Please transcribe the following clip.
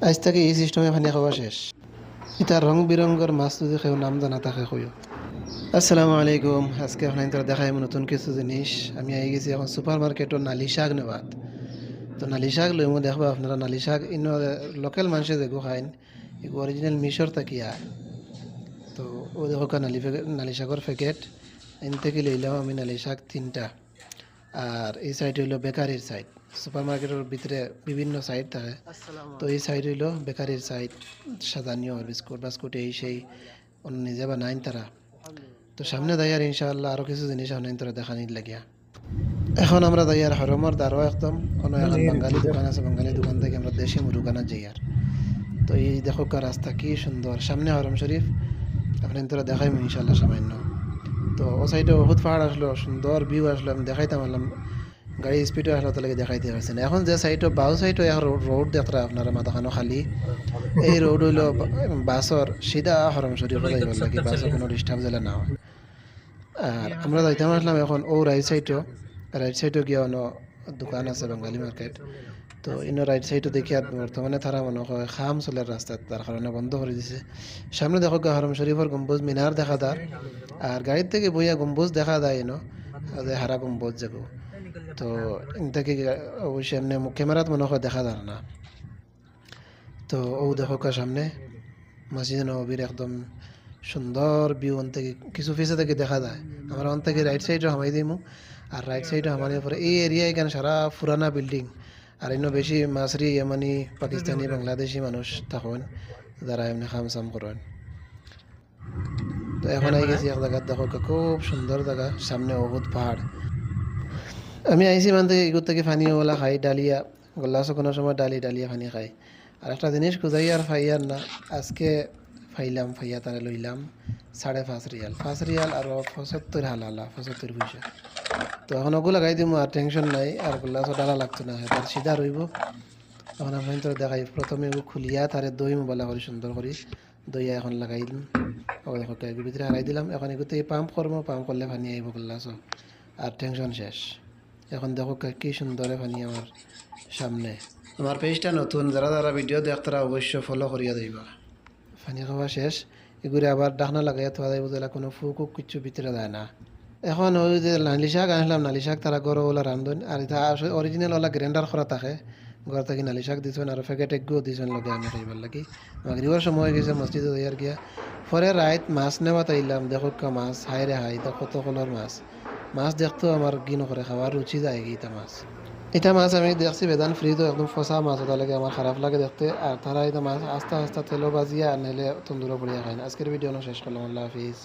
আজ থেকে এই সিস্টেমে পানি খাওয়া শেষ। এটা রং বিরঙ্গর মাছ যদি কেউ নাম জানা থাকে কইও। আসসালামু আলাইকুম। আজকে আপনাদের দেখাই নতুন কিছু জিনিস। আমি আই গেছি এখন সুপার মার্কেটও নালি শাক নেবাত। তো নালি শাক লইমু দেখবা আপনারা নালি শাক ইন লোকাল মানুষে যেগু খাইন এগু অরিজিনাল মিশর থাকি আয়। তো ও দেখো নালি শাকর প্যাকেট এন থেকে লইলাম আমি নালি শাক 3টা। আর এই সাইড হইলো বেকারির সাইড। সুপার মার্কেটের ভিতরে বিভিন্ন সাইড থাকে, তো এই সাইড হইলো বেকারির সাইড। সাজানিও বিস্কুট বাস্কুট এই সেই অন্য নিজে বানাইন তারা। তো সামনে দাইয়ার ইনশাআল্লাহ আরো কিছু জিনিস আপনার তোরা দেখানির লাগিয়া। এখন আমরা দাইয়ার হরমর দ্বারও একদম কোনো এখন বাঙালি দোকান আছে, বাঙালি দোকান থেকে আমরা দেশি মুরুগানা যাই আর। তো এই দেখো রাস্তা কি সুন্দর, সামনে হরম শরীফ আপনার তোরা দেখাইম ইনশাআল্লাহ সামান্য। তো ও সাইডে বহুত পাহাড় আসলো, সুন্দর ভিউ আসলো, আমি দেখাইতাম আলাম গাড়ি স্পিডে আসলো তাহলে দেখাইতে পারছি না। এখন যে সাইডও বাউ সাইডও এখন রোড দেখরা আপনারা মাথাখানো খালি, এই রোড হইলো বাসর সিধা হরম শরীফ যাইবার লাগে, বাসও কোনো ডিস্টার্ব দিলে না হয়। আর আমরা যাইতাম আসলাম এখন ও রাইট সাইডও গিয়া অন্য দোকান আছে বাঙালি মার্কেট। তো ইনো রাইট সাইডও দেখি আর বর্তমানে তারা মনে হয় খাম চলের রাস্তা, তার কারণে বন্ধ করে দিছে। সামনে দেখো হরম শরীফের গম্বুজ মিনার দেখা দার, আর গাড়ির থেকে বইয়া গম্বুজ দেখা যায় এনো যে হারা গম্বুজ যাবো। তো থেকে অবশ্যই এমনি ক্যামেরাত মনে হয় দেখা যায় না। তো ও দেখো সামনে মসজিদ নববীর একদম সুন্দর ভিউ অন থেকে কিছু পিছে থেকে দেখা যায়। আমরা অন থেকে রাইট সাইডে হামাই দিমু, আর রাইট সাইডে হামানোর পরে এই এরিয়া এখানে সারা পুরানা বিল্ডিং। আর এনে বেশি মাসরি ইয়ামানি পাকিস্তানি বাংলাদেশি মানুষ তখন যারা এমনি খাম সাম করেন। তো এখন আই গেছি এক জায়গা দেখো খুব সুন্দর জায়গা, সামনে বহুত পাহাড়। আমি আইসি মান থেকে এগুর থেকে ফানিওয়ালা খাই ডালিয়া, গোল্লাসও কোনো সময় ডালিয়া ফানি খাই। আর একটা জিনিস খুঁজাই আর ফাইয়ার না, আজকে ফাইলাম ফাইয়া তারা লইলাম 5.5 রিয়াল, 5 রিয়াল আর 75 হালালা 75 পয়সা। তো এখন ওগুলো লাগাই দিব আর টেনশন নাই, আর গোল্লাসও ডালা লাগতো না, তার সিধা রইব। এখন আমি তো দেখাই প্রথমে ও খুলিয়া তারে দই মোবাইলা করি সুন্দর করি দইয়া এখন লাগাই দিম। এগুলো ভিতরে হারাই দিলাম। এখন এগুলো থেকে পাম্প করবো, পাম্প করলে পানি আইব গোল্লাসও, আর টেনশন শেষ। এখন দেখো কি সুন্দরে পানি আমার সামনে। আমার পেজটা নতুন, যারা যারা ভিডিও দেখতারা অবশ্য ফলো করিয়া দিবা। পানি খাওয়া শেষ, এগুলো আবার ডাকনা লাগাইয়া থোয়া যায়, বুঝলা কোনো ফুক কিছু ভিতরে যায় না। এখন ওই যে নালি শাক আনলাম, নালি শাক তারা গরো ওলা রান্ধন, আর এটা অরিজিনাল ওলা গ্রাইন্ডার করা থাকে। ঘর থেকে নালি শাক দিছেন আর প্যাকেট এগুলো দিছেন লগে আমি খাইবার লাগি। মাগরিবার সময় হয়ে গেছে, মসজিদে যাইয়ার গিয়া পরে রাইত মাছ নেওয়া তাইলাম। দেখো মাছ হাই রে হাই, এটা কত কলর মাছ। মাছ দেখতেও আমার গিনো করে খাওয়ার রুচি যায় এটা মাছ। এটা মাছ আমি দেখছি বেদান ফ্রি, তো একদম ফসা মাছ, ওটা লাগে আমার খারাপ লাগে দেখতে। আর তারা এটা মাছ আস্তে আস্তে তেলো বাজিয়া নেলে তন্দুরও পড়িয়া খায় না। আজকের ভিডিও শেষ করলাম, আল্লাহ হাফিজ।